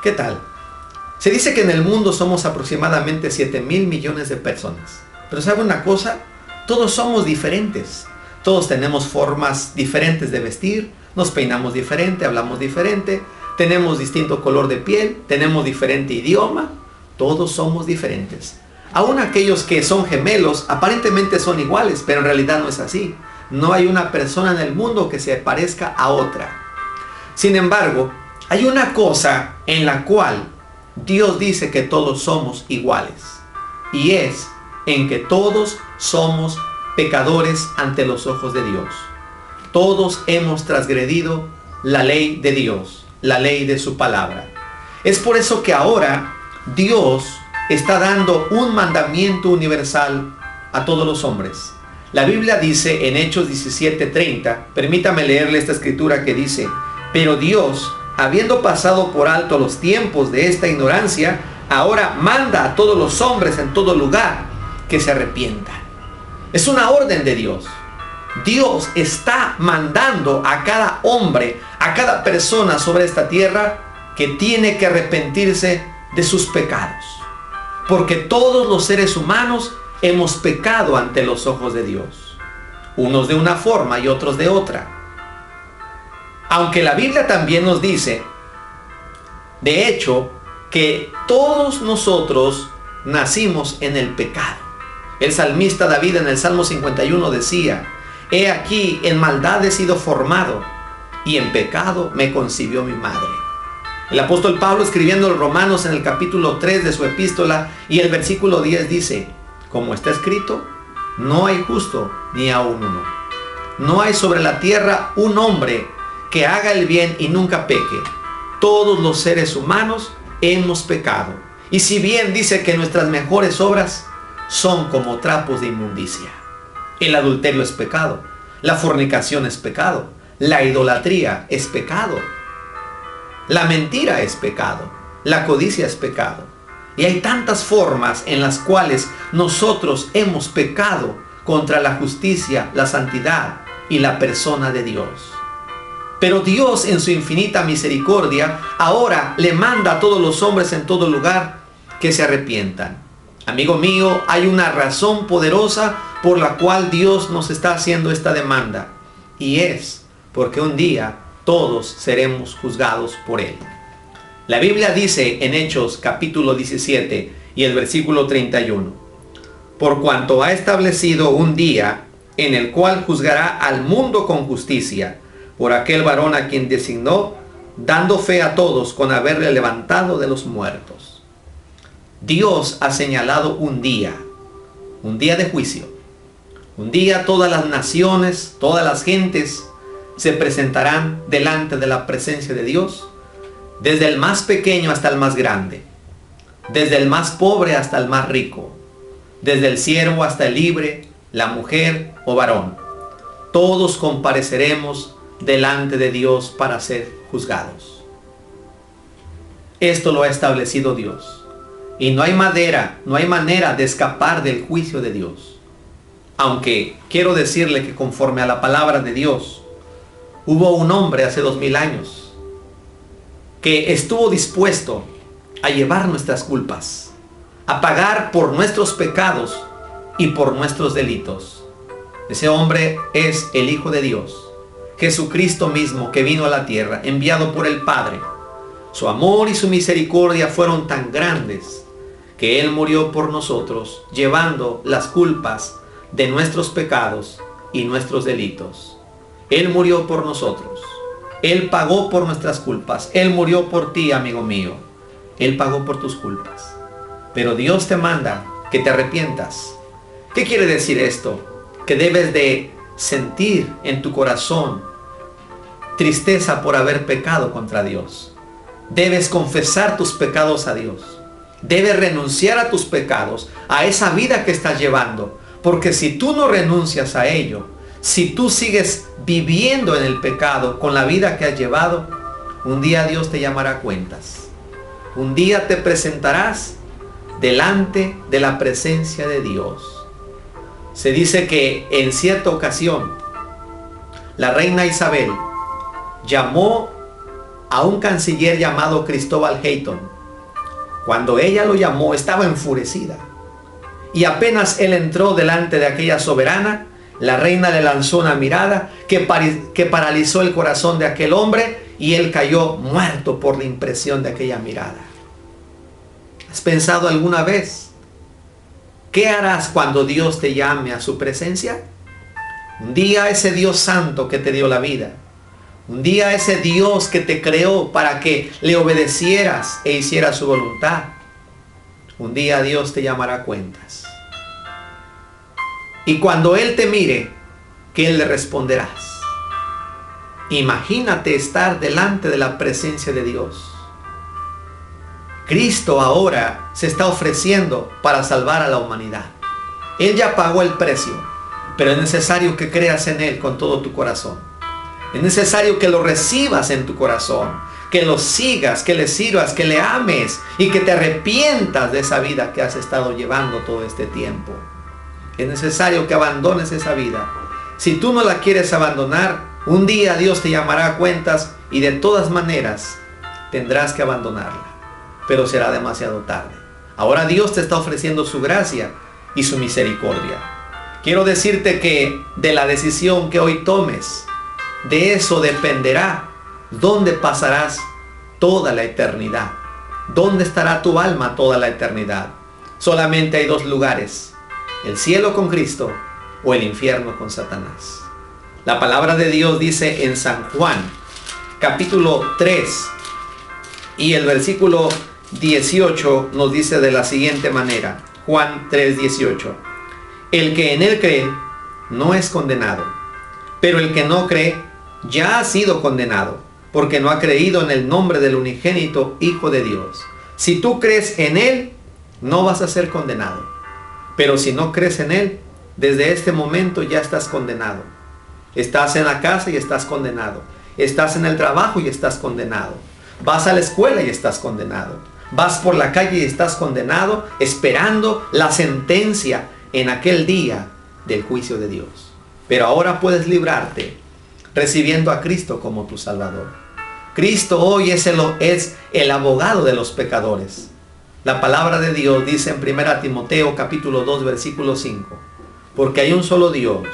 ¿Qué tal? Se dice que en el mundo somos aproximadamente 7,000 millones de personas. Pero ¿sabe una cosa? Todos somos diferentes. Todos tenemos formas diferentes de vestir, nos peinamos diferente, hablamos diferente, tenemos distinto color de piel, tenemos diferente idioma. Todos somos diferentes. Aún aquellos que son gemelos aparentemente son iguales, pero en realidad no es así. No hay una persona en el mundo que se parezca a otra. Sin embargo, hay una cosa en la cual Dios dice que todos somos iguales. Y es en que todos somos pecadores ante los ojos de Dios. Todos hemos transgredido la ley de Dios, la ley de su palabra. Es por eso que ahora Dios está dando un mandamiento universal a todos los hombres. La Biblia dice en Hechos 17:30, permítame leerle esta escritura que dice: pero Dios, habiendo pasado por alto los tiempos de esta ignorancia, ahora manda a todos los hombres en todo lugar que se arrepientan. Es una orden de Dios. Dios está mandando a cada hombre, a cada persona sobre esta tierra, que tiene que arrepentirse de sus pecados. Porque todos los seres humanos hemos pecado ante los ojos de Dios. Unos de una forma y otros de otra. Aunque la Biblia también nos dice, de hecho, que todos nosotros nacimos en el pecado. El salmista David en el Salmo 51 decía: he aquí, en maldad he sido formado, y en pecado me concibió mi madre. El apóstol Pablo, escribiendo a los Romanos en el capítulo 3 de su epístola y el versículo 10 dice: como está escrito, no hay justo ni aun uno. No hay sobre la tierra un hombre que haga el bien y nunca peque. Todos los seres humanos hemos pecado. Y si bien dice que nuestras mejores obras son como trapos de inmundicia. El adulterio es pecado. La fornicación es pecado. La idolatría es pecado. La mentira es pecado. La codicia es pecado. Y hay tantas formas en las cuales nosotros hemos pecado contra la justicia, la santidad y la persona de Dios. Pero Dios, en su infinita misericordia, ahora le manda a todos los hombres en todo lugar que se arrepientan. Amigo mío, hay una razón poderosa por la cual Dios nos está haciendo esta demanda. Y es porque un día todos seremos juzgados por Él. La Biblia dice en Hechos capítulo 17 y el versículo 31: por cuanto ha establecido un día en el cual juzgará al mundo con justicia, por aquel varón a quien designó, dando fe a todos con haberle levantado de los muertos. Dios ha señalado un día de juicio. Un día todas las naciones, todas las gentes se presentarán delante de la presencia de Dios, desde el más pequeño hasta el más grande, desde el más pobre hasta el más rico, desde el siervo hasta el libre, la mujer o varón. Todos compareceremos delante de Dios para ser juzgados. Esto lo ha establecido Dios. Y no hay manera de escapar del juicio de Dios. Aunque quiero decirle que conforme a la palabra de Dios, hubo un hombre hace 2000 años que estuvo dispuesto a llevar nuestras culpas, a pagar por nuestros pecados y por nuestros delitos. Ese hombre es el Hijo de Dios, Jesucristo mismo, que vino a la tierra, enviado por el Padre. Su amor y su misericordia fueron tan grandes que Él murió por nosotros, llevando las culpas de nuestros pecados y nuestros delitos. Él murió por nosotros. Él pagó por nuestras culpas. Él murió por ti, amigo mío. Él pagó por tus culpas. Pero Dios te manda que te arrepientas. ¿Qué quiere decir esto? Que debes de sentir en tu corazón tristeza por haber pecado contra Dios. Debes confesar tus pecados a Dios. Debes renunciar a tus pecados, a esa vida que estás llevando. Porque si tú no renuncias a ello, si tú sigues viviendo en el pecado con la vida que has llevado, un día Dios te llamará a cuentas. Un día te presentarás delante de la presencia de Dios. Se dice que en cierta ocasión, la reina Isabel llamó a un canciller llamado Cristóbal Hayton. Cuando ella lo llamó, estaba enfurecida. Y apenas él entró delante de aquella soberana, la reina le lanzó una mirada que paralizó el corazón de aquel hombre y él cayó muerto por la impresión de aquella mirada. ¿Has pensado alguna vez qué harás cuando Dios te llame a su presencia? Un día ese Dios santo que te dio la vida, un día ese Dios que te creó para que le obedecieras e hicieras su voluntad, un día Dios te llamará a cuentas. Y cuando Él te mire, ¿qué le responderás? Imagínate estar delante de la presencia de Dios. Cristo ahora se está ofreciendo para salvar a la humanidad. Él ya pagó el precio, pero es necesario que creas en Él con todo tu corazón. Es necesario que lo recibas en tu corazón, que lo sigas, que le sirvas, que le ames y que te arrepientas de esa vida que has estado llevando todo este tiempo. Es necesario que abandones esa vida. Si tú no la quieres abandonar, un día Dios te llamará a cuentas y de todas maneras tendrás que abandonarla. Pero será demasiado tarde. Ahora Dios te está ofreciendo su gracia y su misericordia. Quiero decirte que de la decisión que hoy tomes, de eso dependerá dónde pasarás toda la eternidad. ¿Dónde estará tu alma toda la eternidad? Solamente hay dos lugares: el cielo con Cristo o el infierno con Satanás. La palabra de Dios dice en San Juan, capítulo 3, y el versículo 18 nos dice de la siguiente manera. Juan 3:18. El que en Él cree no es condenado, pero el que no cree ya ha sido condenado, porque no ha creído en el nombre del unigénito Hijo de Dios. Si tú crees en Él, no vas a ser condenado. Pero si no crees en Él, desde este momento ya estás condenado. Estás en la casa y estás condenado. Estás en el trabajo y estás condenado. Vas a la escuela y estás condenado. Vas por la calle y estás condenado, esperando la sentencia en aquel día del juicio de Dios. Pero ahora puedes librarte recibiendo a Cristo como tu Salvador. Cristo hoy es el abogado de los pecadores. La palabra de Dios dice en 1 Timoteo capítulo 2 versículo 5. Porque hay un solo Dios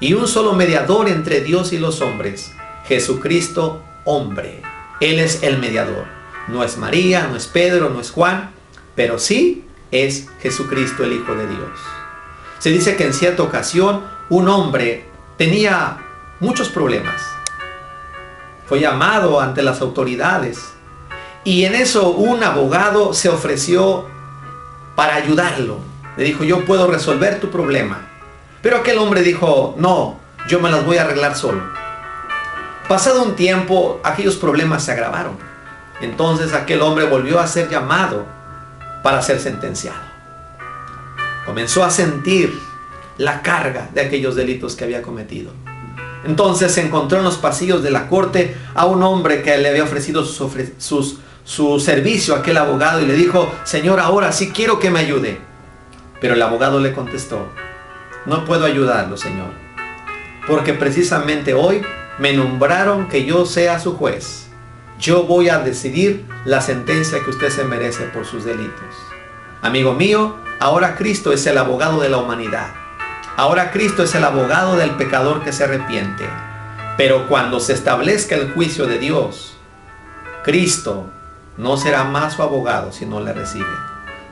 y un solo mediador entre Dios y los hombres, Jesucristo hombre. Él es el mediador. No es María, no es Pedro, no es Juan, pero sí es Jesucristo el Hijo de Dios. Se dice que en cierta ocasión un hombre tenía muchos problemas. Fue llamado ante las autoridades. Y en eso un abogado se ofreció para ayudarlo. Le dijo: yo puedo resolver tu problema. Pero aquel hombre dijo: no, yo me las voy a arreglar solo. Pasado un tiempo, aquellos problemas se agravaron. Entonces aquel hombre volvió a ser llamado para ser sentenciado. Comenzó a sentir la carga de aquellos delitos que había cometido. Entonces se encontró en los pasillos de la corte a un hombre que le había ofrecido su servicio a aquel abogado y le dijo: Señor, ahora sí quiero que me ayude. Pero el abogado le contestó: no puedo ayudarlo, Señor, porque precisamente hoy me nombraron que yo sea su juez. Yo voy a decidir la sentencia que usted se merece por sus delitos. Amigo mío, ahora Cristo es el abogado de la humanidad. Ahora Cristo es el abogado del pecador que se arrepiente. Pero cuando se establezca el juicio de Dios, Cristo no será más su abogado si no le recibe,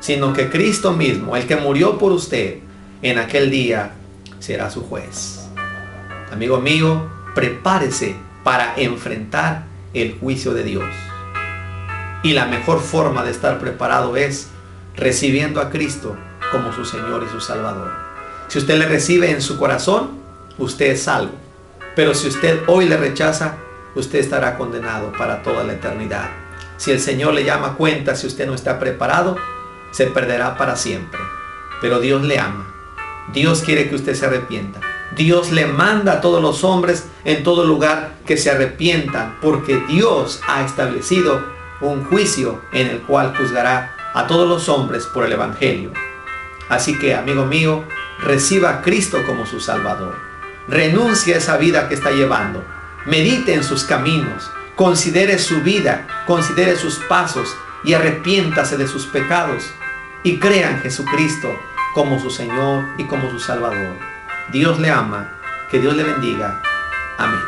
sino que Cristo mismo, el que murió por usted, en aquel día será su juez. Amigo mío, prepárese para enfrentar el juicio de Dios. Y la mejor forma de estar preparado es recibiendo a Cristo como su Señor y su Salvador. Si usted le recibe en su corazón, usted es salvo. Pero si usted hoy le rechaza, usted estará condenado para toda la eternidad. Si el Señor le llama a cuenta, si usted no está preparado, se perderá para siempre. Pero Dios le ama. Dios quiere que usted se arrepienta. Dios le manda a todos los hombres en todo lugar que se arrepientan, porque Dios ha establecido un juicio en el cual juzgará a todos los hombres por el Evangelio. Así que, amigo mío, reciba a Cristo como su Salvador. Renuncie a esa vida que está llevando. Medite en sus caminos. considere su vida, considere sus pasos y arrepiéntase de sus pecados y crea en Jesucristo como su Señor y como su Salvador. Dios le ama, que Dios le bendiga. Amén.